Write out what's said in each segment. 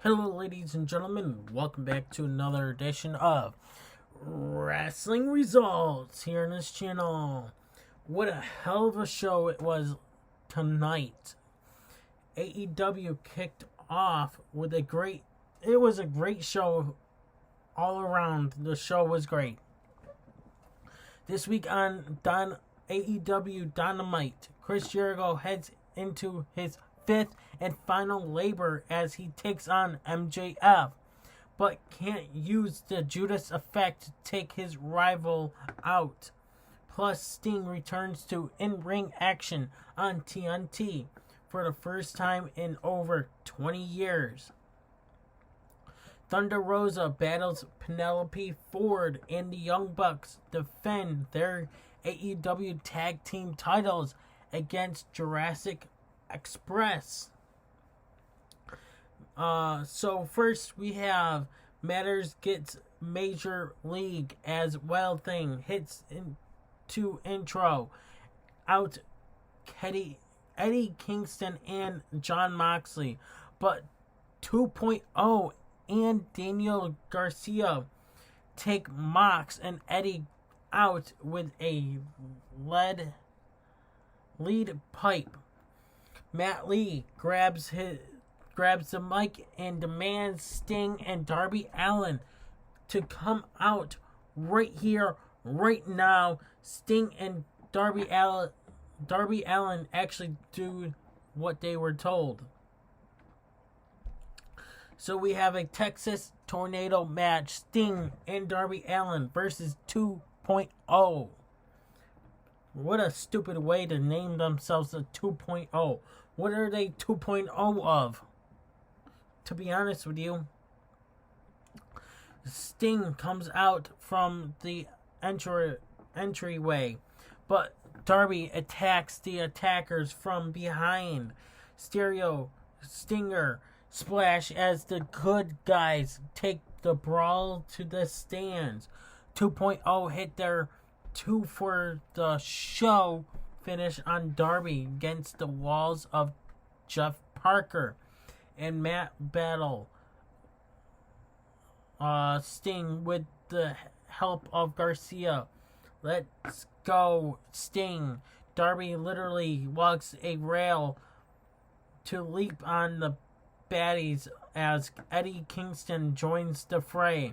Hello, ladies and gentlemen. Welcome back to another edition of Wrestling Results here on this channel. What a hell of a show it was tonight. AEW kicked off with it was a great show all around. The show was great. This week on AEW Dynamite, Chris Jericho heads into his fifth and final labor as he takes on MJF, but can't use the Judas effect to take his rival out. Plus, Sting returns to in-ring action on TNT for the first time in over 20 years. Thunder Rosa battles Penelope Ford, and the Young Bucks defend their AEW tag team titles against Jurassic Express. So first we have Matters gets Major League as Wild Thing hits into intro out Eddie Kingston and Jon Moxley, but 2.0 and Daniel Garcia take Mox and Eddie out with a lead pipe. Matt Lee grabs the mic and demands Sting and Darby Allin to come out right here, right now. Sting and Darby Allin actually do what they were told. So we have a Texas Tornado match. Sting and Darby Allin versus 2.0. What a stupid way to name themselves a 2.0. What are they 2.0 of? To be honest with you, Sting comes out from the entryway, but Darby attacks the attackers from behind. Stinger splash as the good guys take the brawl to the stands. 2.0 hit their 2 for the show finish on Darby against the walls of Jeff Parker and Matt battle Sting with the help of Garcia. Let's go, Sting. Darby literally walks a rail to leap on the baddies as Eddie Kingston joins the fray.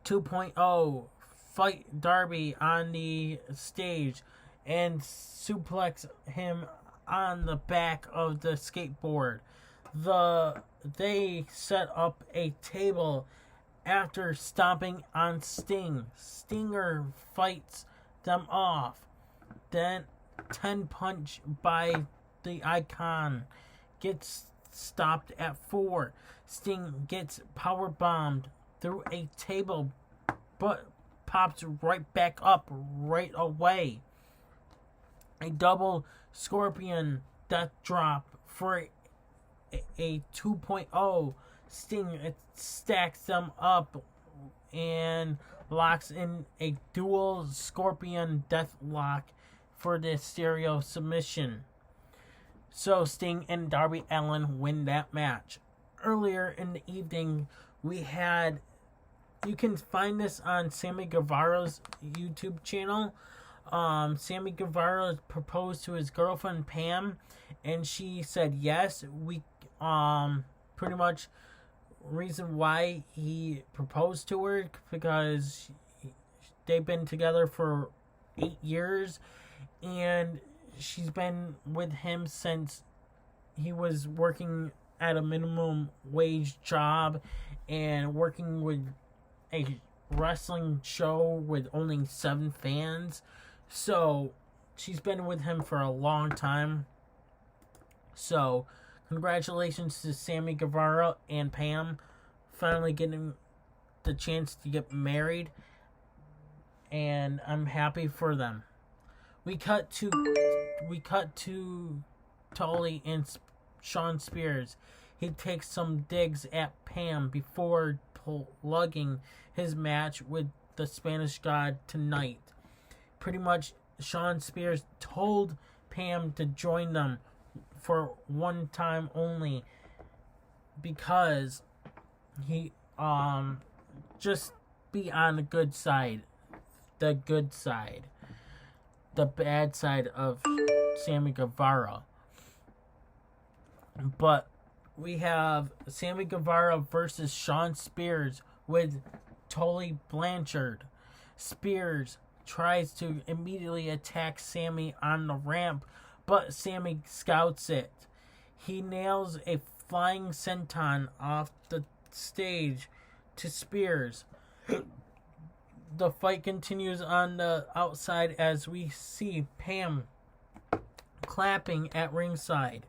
2.0 fight Darby on the stage and suplex him on the back of the skateboard. They set up a table after stomping on Sting. Stinger fights them off. Then 10 punch by the Icon gets stopped at 4. Sting gets power bombed through a table, but pops right back up right away. A double Scorpion death drop for a 2.0. Sting stacks them up and locks in a dual Scorpion death lock for the stereo submission. So Sting and Darby Allin win that match. Earlier in the evening, you can find this on Sammy Guevara's YouTube channel. Sammy Guevara proposed to his girlfriend Pam, and she said yes. Pretty much reason why he proposed to her, because they've been together for 8 years, and she's been with him since he was working at a minimum wage job and working with a wrestling show with only 7 fans. So she's been with him for a long time. So congratulations to Sammy Guevara and Pam finally getting the chance to get married, and I'm happy for them. We cut to Tully and Sean Spears. He takes some digs at Pam before plugging his match with the Spanish God tonight. Pretty much, Sean Spears told Pam to join them for one time only, because he just be on the good side. The good side. The bad side of Sammy Guevara. But we have Sammy Guevara versus Shawn Spears with Tully Blanchard. Spears tries to immediately attack Sammy on the ramp, but Sammy scouts it. He nails a flying senton off the stage to Spears. The fight continues on the outside as we see Pam clapping at ringside.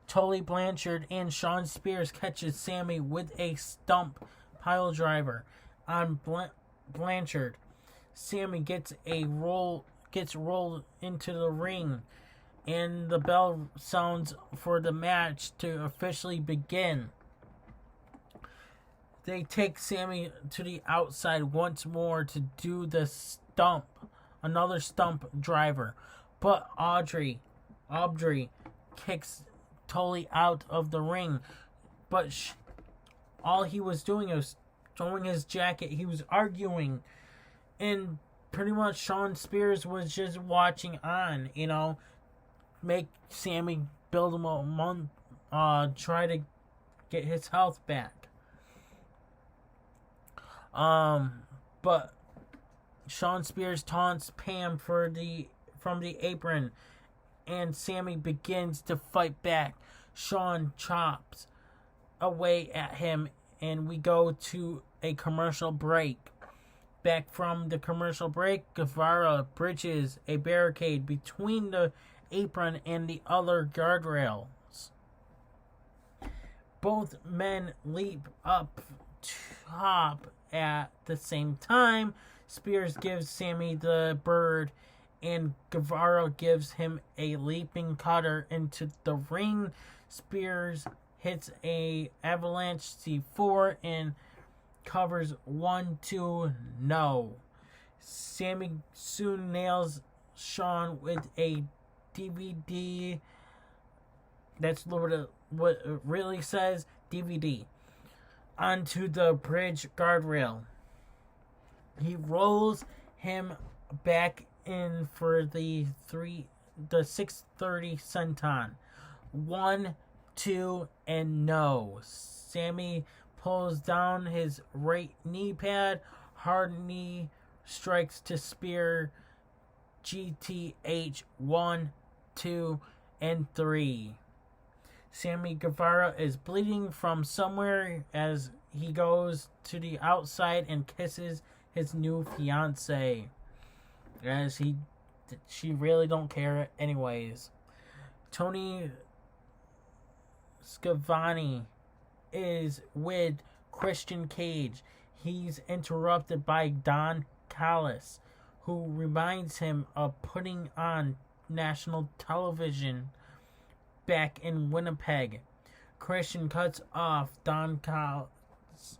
Tully Blanchard and Shawn Spears catches Sammy with a stump pile driver on Blanchard. Sammy gets rolled into the ring, and the bell sounds for the match to officially begin. They take Sammy to the outside once more to do the stump, another stump driver, but Aubrey kicks Tully out of the ring, but all he was doing was throwing his jacket. He was arguing, and pretty much Shawn Spears was just watching on, make Sammy build him try to get his health back. But Shawn Spears taunts Pam from the apron, and Sammy begins to fight back. Shawn chops away at him, and we go to a commercial break. Back from the commercial break, Guevara bridges a barricade between the apron and the other guardrails. Both men leap up top at the same time. Spears gives Sammy the bird, and Guevara gives him a leaping cutter into the ring. Spears hits a avalanche C4 and covers 1-2 no. Sammy soon nails Shawn with a DVD. That's what it really says, DVD. Onto the bridge guardrail. He rolls him back in for the 630 senton. 1, 2, and no. Sammy pulls down his right knee pad. Hard knee strikes to spear. GTH 1, 2, and 3. Sammy Guevara is bleeding from somewhere as he goes to the outside and kisses his new fiancée. As she really don't care anyways. Tony Schiavone is with Christian Cage. He's interrupted by Don Callis, who reminds him of putting on national television back in Winnipeg. Christian cuts off Don Callis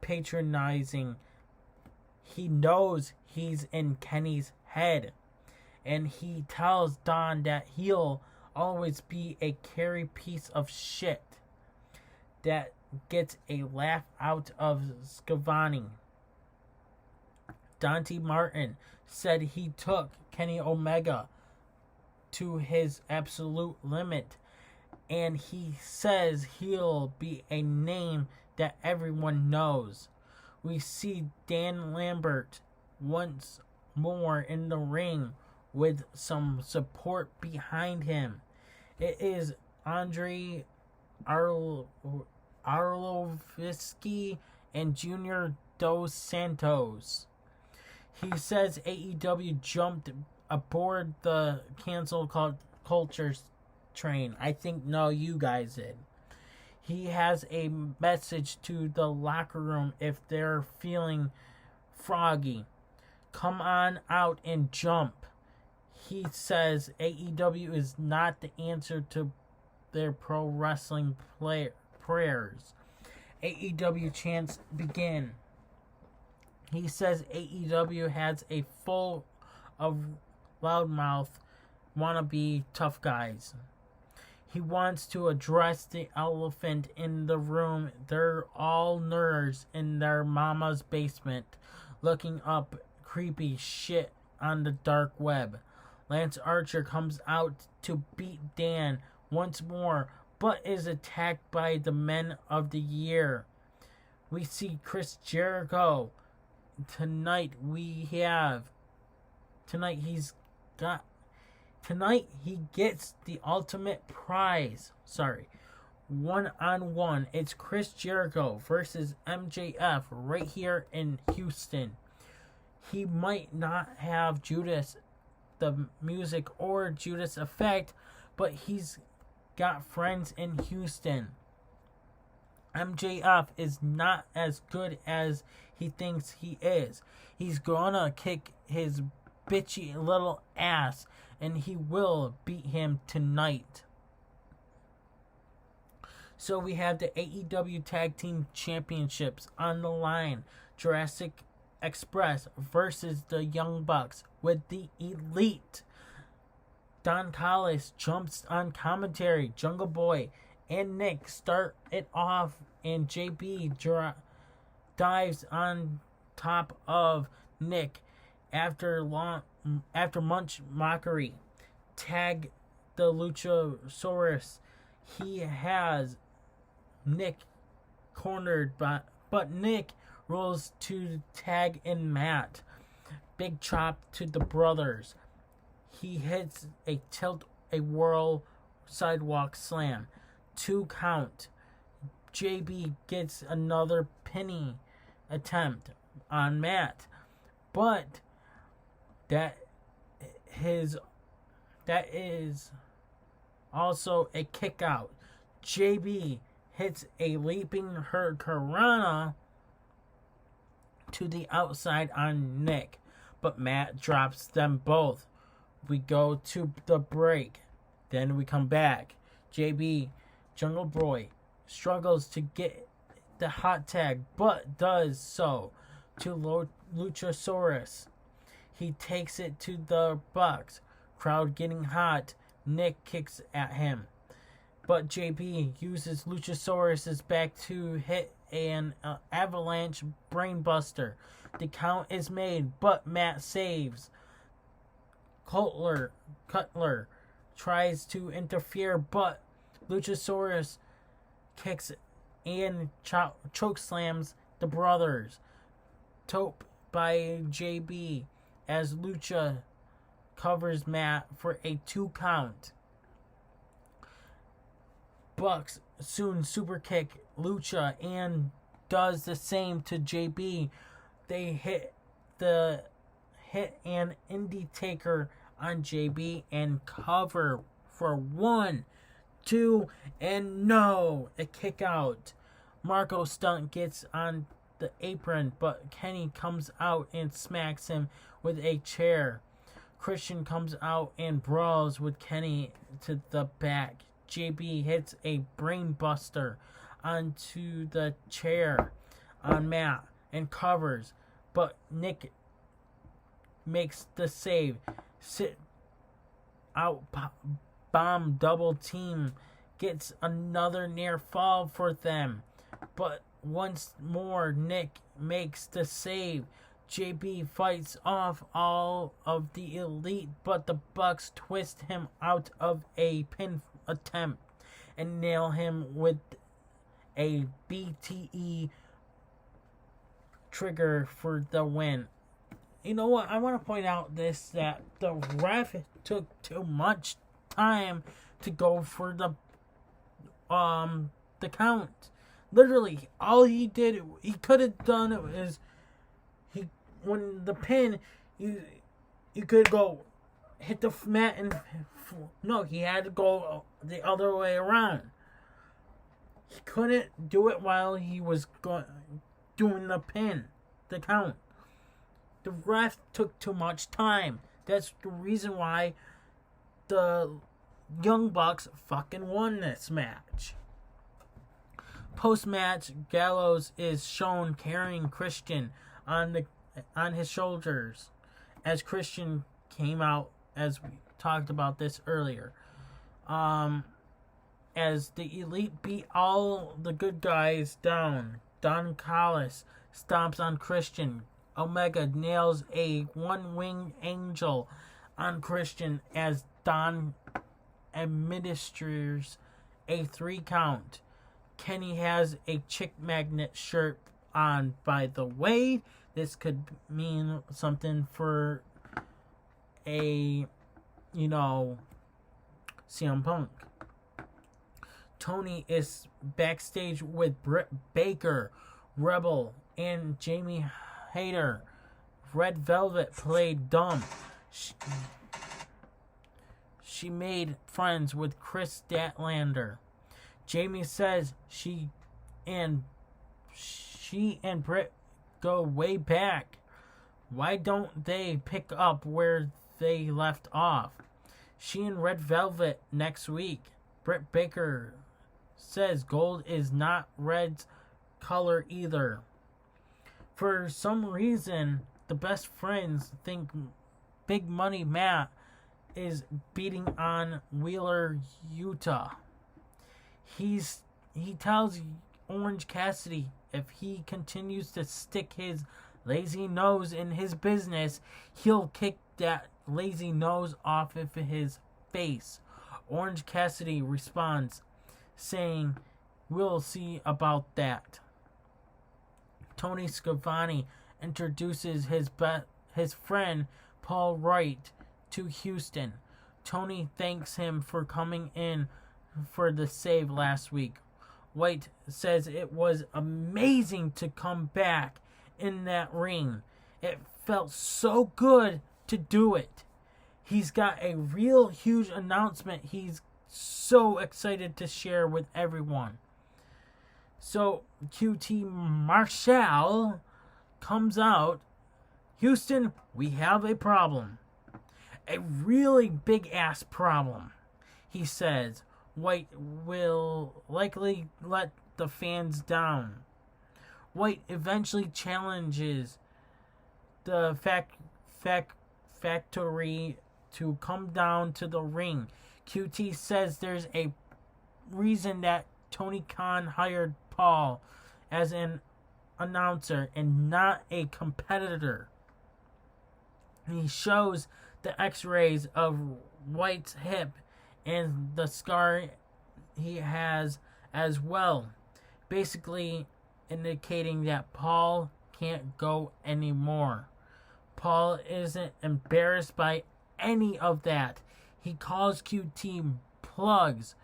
patronizing. He knows he's in Kenny's head, and he tells Don that he'll always be a carry piece of shit that gets a laugh out of Schiavone. Dante Martin said he took Kenny Omega to his absolute limit, and he says he'll be a name that everyone knows. We see Dan Lambert once more in the ring with some support behind him. It is Andre Arlovsky and Junior Dos Santos. He says AEW jumped aboard the cancel culture train. I think no, you guys did. He has a message to the locker room if they're feeling froggy. Come on out and jump. He says AEW is not the answer to their pro wrestling prayers. AEW chants begin. He says AEW has a full of loudmouth wannabe tough guys. He wants to address the elephant in the room. They're all nerds in their mama's basement, looking up creepy shit on the dark web. Lance Archer comes out to beat Dan once more, but is attacked by the Men of the Year. We see Chris Jericho. Tonight he gets the ultimate prize. One-on-one. It's Chris Jericho versus MJF right here in Houston. He might not have Judas the music or Judas effect, but he's got friends in Houston. MJF is not as good as he thinks he is. He's gonna kick his bitchy little ass, and he will beat him tonight. So we have the AEW Tag Team Championships on the line. Jurassic Express versus the Young Bucks with the Elite. Don Callis jumps on commentary. Jungle Boy and Nick start it off, and JB dives on top of Nick after much mockery. Tag the Luchasaurus. He has Nick cornered, but Nick rolls to tag in Matt. Big chop to the brothers. He hits a whirl sidewalk slam. 2 count. JB gets another pinning attempt on Matt, but that is also a kick out. JB hits a leaping hurricanrana to the outside on Nick, but Matt drops them both. We go to the break. Then we come back. JB, Jungle Boy, struggles to get the hot tag, but does so to Luchasaurus. He takes it to the Bucks. Crowd getting hot. Nick kicks at him, but JB uses Luchasaurus's back to hit an avalanche brainbuster. The count is made, but Matt saves. Cutler tries to interfere, but Luchasaurus kicks and chokeslams the brothers. Tope by JB as Lucha covers Matt for a 2 count. Bucks soon super kick Lucha and does the same to JB. They hit an indie taker on JB and cover for 1, 2, and no, a kick out. Marco Stunt gets on the apron, but Kenny comes out and smacks him with a chair. Christian comes out and brawls with Kenny to the back. JB hits a brainbuster onto the chair on Matt and covers, but Nick makes the save. Sit out bomb double team gets another near fall for them, but once more Nick makes the save. JB fights off all of the Elite, but the Bucks twist him out of a pin attempt and nail him with a BTE trigger for the win. You know what? I want to point out that the ref took too much time to go for the count. Literally, all he could have done is when the pin, you could go hit the mat and no, he had to go the other way around. He couldn't do it while he was doing the count. The ref took too much time. That's the reason why the Young Bucks fucking won this match. Post-match, Gallows is shown carrying Christian on his shoulders as Christian came out, as we talked about this earlier. as the Elite beat all the good guys down. Don Callis stomps on Christian. Omega nails a one-winged angel on Christian as Don administers a 3 count. Kenny has a chick magnet shirt on, by the way. This could mean something for a, CM Punk. Tony is backstage with Britt Baker, Rebel, and Jamie Hayter. Red Velvet played dumb. She made friends with Chris Statlander. Jamie says she and Britt go way back. Why don't they pick up where they left off? She and Red Velvet next week. Britt Baker says gold is not Red's color either. For some reason, the best friends think Big Money Matt is beating on Wheeler Yuta. He tells Orange Cassidy if he continues to stick his lazy nose in his business, he'll kick that lazy nose off of his face. Orange Cassidy responds, saying, "We'll see about that." Tony Schiavone introduces his friend Paul Wright to Houston. Tony thanks him for coming in for the save last week. White says it was amazing to come back in that ring. It felt so good to do it. He's got a real huge announcement he's so excited to share with everyone. So QT Marshall comes out. Houston, we have a problem. A really big ass problem, he says. White will likely let the fans down. White eventually challenges the factory to come down to the ring. QT says there's a reason that Tony Khan hired Paul as an announcer and not a competitor. He shows the x-rays of White's hip and the scar he has as well, basically indicating that Paul can't go anymore. Paul isn't embarrassed by any of that. He calls QT plugs.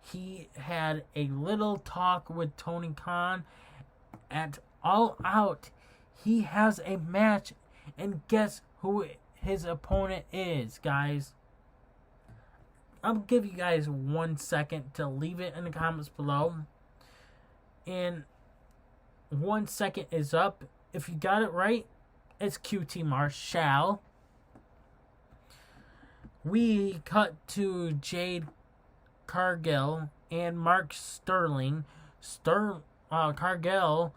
He had a little talk with Tony Khan at All Out. He has a match, and guess who his opponent is, guys? I'll give you guys 1 second to leave it in the comments below. And 1 second is up. If you got it right, it's QT Marshall. We cut to Jade Cargill and Mark Sterling. Cargill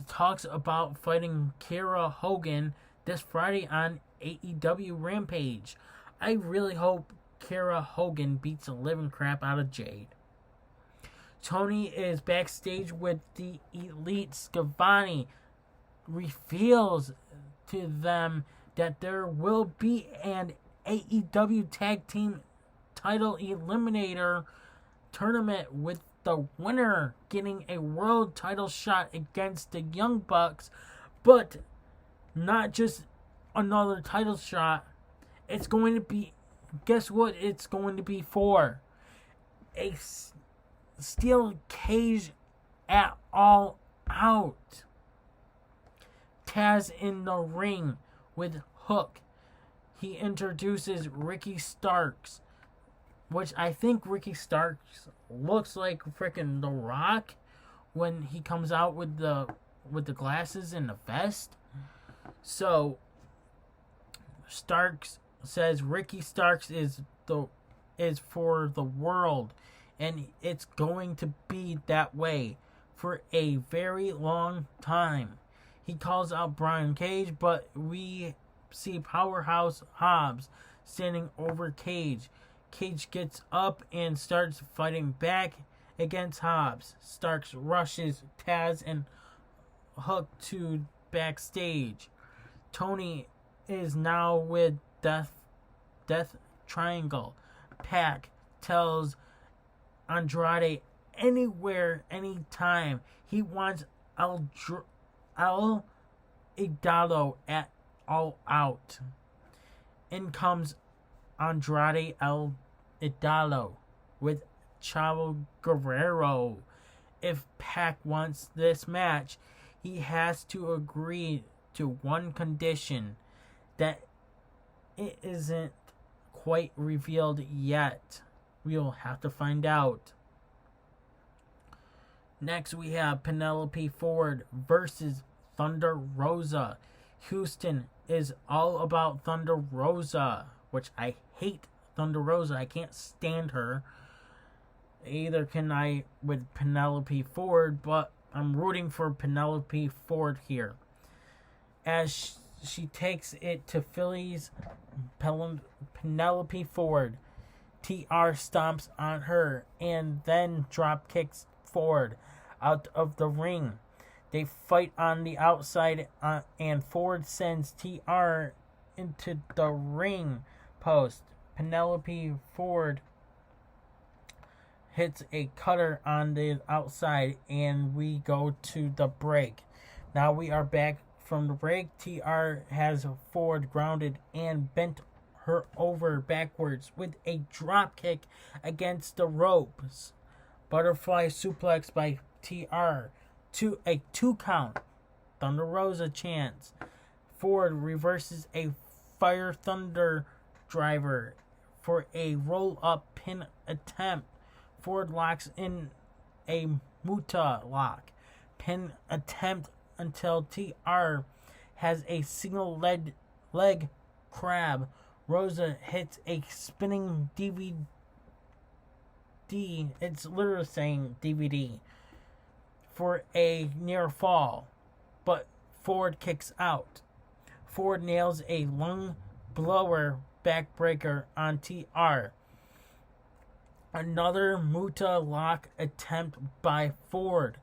talks about fighting Kiera Hogan this Friday on AEW Rampage. I really hope Kiera Hogan beats the living crap out of Jade. Tony is backstage with the Elite. Schiavone reveals to them that there will be an AEW Tag Team Title Eliminator tournament with the winner getting a world title shot against the Young Bucks, but not just another title shot. It's going to be, guess what it's going to be for? A steel cage at All Out. Taz in the ring with Hook. He introduces Ricky Starks, which I think Ricky Starks looks like freaking The Rock when he comes out with the glasses and the vest. So Starks says Ricky Starks is for the world, and it's going to be that way for a very long time. He calls out Brian Cage, but we see Powerhouse Hobbs standing over Cage. Cage gets up and starts fighting back against Hobbs. Starks rushes Taz and Hook to backstage. Tony is now with Death Triangle. Pac tells Andrade anywhere, anytime he wants El Idolo at All Out. In comes Andrade El Idolo with Chavo Guerrero. If Pac wants this match, he has to agree to one condition that it isn't quite revealed yet. We'll have to find out. Next we have Penelope Ford versus Thunder Rosa. Houston is all about Thunder Rosa, which I hate Thunder Rosa. I can't stand her. Either can I with Penelope Ford, but I'm rooting for Penelope Ford here. As she takes it to Philly's Penelope Ford. TR stomps on her and then drop kicks Ford out of the ring. They fight on the outside and Ford sends TR into the ring post. Penelope Ford hits a cutter on the outside and we go to the break. Now we are back from the break. TR has Ford grounded and bent her over backwards with a drop kick against the ropes. Butterfly suplex by TR to a 2 count. Thunder Rosa chants. Ford reverses a Fire Thunder driver for a roll up pin attempt. Ford locks in a Muta lock pin attempt until TR has a single leg crab. Rosa hits a spinning DVD. It's literally saying DVD for a near fall, but Ford kicks out. Ford nails a lung blower backbreaker on TR. Another Muta lock attempt by Ford,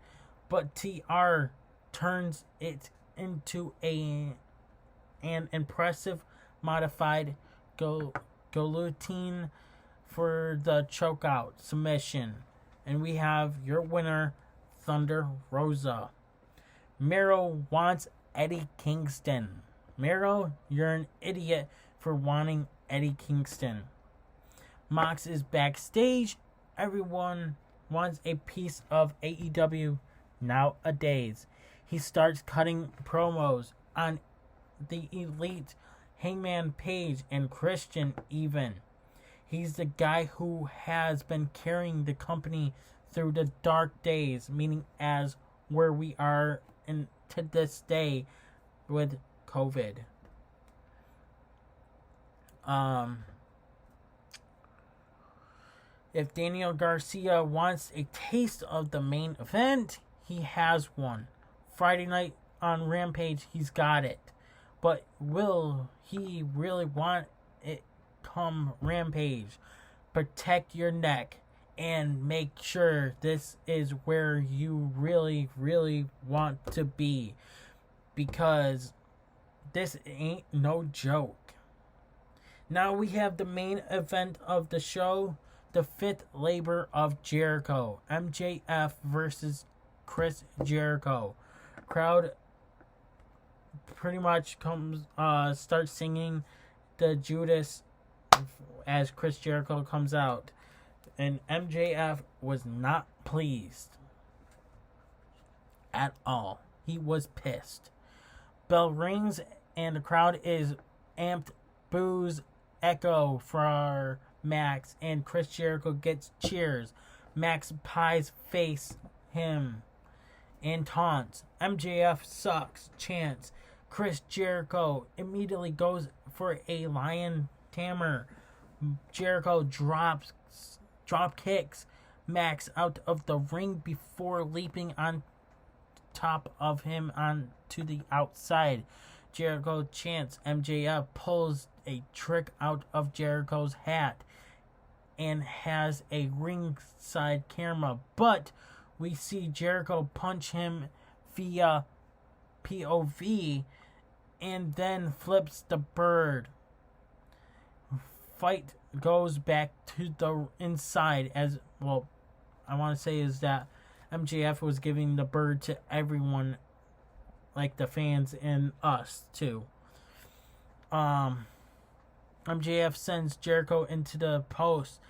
but TR turns it into an impressive modified guillotine for the chokeout submission. And we have your winner, Thunder Rosa. Miro wants Eddie Kingston. Miro, you're an idiot for wanting Eddie Kingston. Mox is backstage. Everyone wants a piece of AEW nowadays. He starts cutting promos on the Elite, Hangman Page, and Christian even. He's the guy who has been carrying the company through the dark days, meaning as where we are in to this day with COVID. If Daniel Garcia wants a taste of the main event, he has one. Friday night on Rampage, he's got it. But will he really want it come Rampage? Protect your neck and make sure this is where you really, really want to be. Because this ain't no joke. Now we have the main event of the show. The fifth labor of Jericho. MJF versus Chris Jericho. Crowd pretty much starts singing the Judas as Chris Jericho comes out. And MJF was not pleased at all. He was pissed. Bell rings and the crowd is amped. Boos echo for Max, and Chris Jericho gets cheers. Max pies face him and taunts. MJF sucks chants. Chris Jericho immediately goes for a lion tamer. Jericho drop kicks Max out of the ring before leaping on top of him onto the outside. Jericho chants. MJF pulls a trick out of Jericho's hat. and has a ringside camera, but we see Jericho punch him via POV and then flips the bird. Fight goes back to the inside as well. I want to say is that MJF was giving the bird to everyone, like the fans and us too. MJF sends Jericho into the post,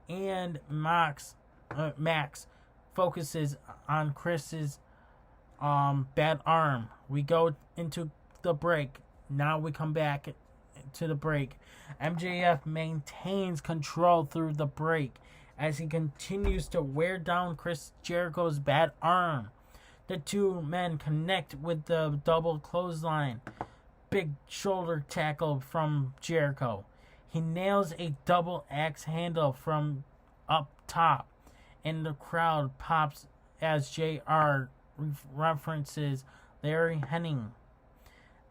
and Max focuses on Chris's bad arm. We go into the break. Now we come back to the break. MJF maintains control through the break as he continues to wear down Chris Jericho's bad arm. The two men connect with the double clothesline. Big shoulder tackle from Jericho. He nails a double axe handle from up top, and the crowd pops as JR references Larry Hennig.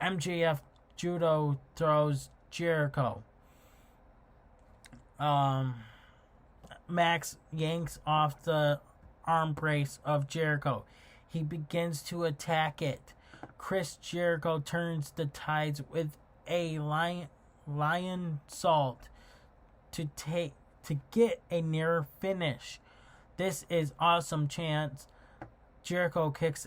MJF judo throws Jericho. Max yanks off the arm brace of Jericho. He begins to attack it. Chris Jericho turns the tides with a lion salt to get a near finish. This is awesome chance. Jericho kicks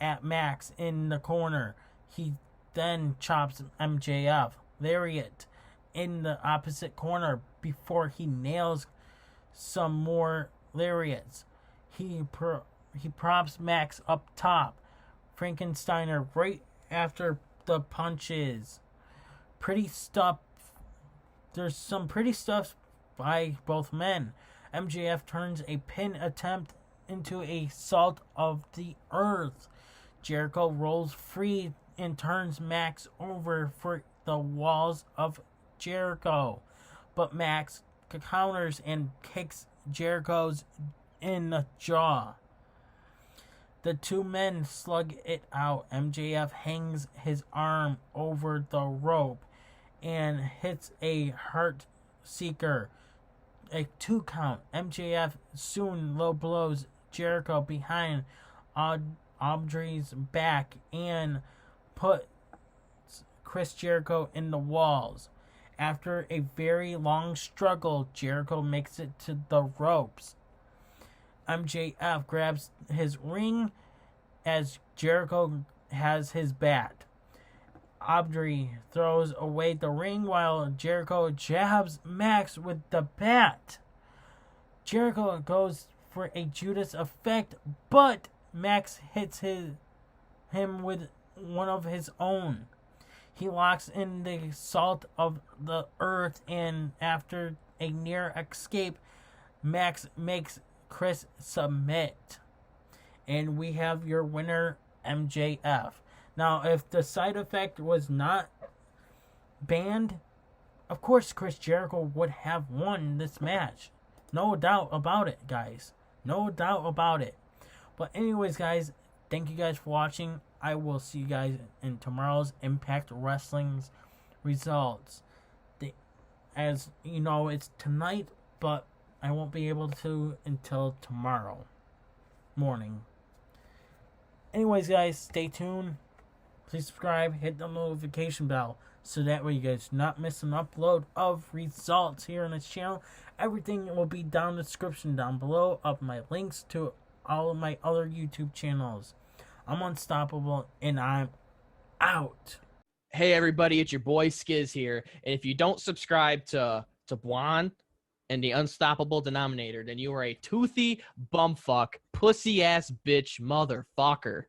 at Max in the corner. He then chops MJF lariat in the opposite corner before he nails some more lariats. He props Max up top. Frankensteiner right after the punches. Pretty stuff. There's some pretty stuff by both men. MJF turns a pin attempt into a salt of the earth. Jericho rolls free and turns Max over for the walls of Jericho. But Max counters and kicks Jericho's in the jaw. The two men slug it out. MJF hangs his arm over the rope and hits a heart seeker. A 2 count. MJF soon low blows Jericho behind Aubrey's back and puts Chris Jericho in the walls. After a very long struggle, Jericho makes it to the ropes. MJF grabs his ring as Jericho has his bat. Aubrey throws away the ring while Jericho jabs Max with the bat. Jericho goes for a Judas effect, but Max hits him with one of his own. He locks in the salt of the earth, and after a near escape, Max makes Chris submit. And we have your winner, MJF. Now, if the side effect was not banned, of course Chris Jericho would have won this match. No doubt about it, guys. No doubt about it. But anyways, guys, thank you guys for watching. I will see you guys in tomorrow's Impact Wrestling's results. As you know, it's tonight, but I won't be able to until tomorrow morning. Anyways, guys, stay tuned. Please subscribe, hit the notification bell, so that way you guys do not miss an upload of results here on this channel. Everything will be down in the description down below of my links to all of my other YouTube channels. I'm unstoppable, and I'm out. Hey, everybody, it's your boy Skiz here. And if you don't subscribe to Blonde and the Unstoppable Denominator, then you are a toothy bumfuck, pussy-ass bitch motherfucker.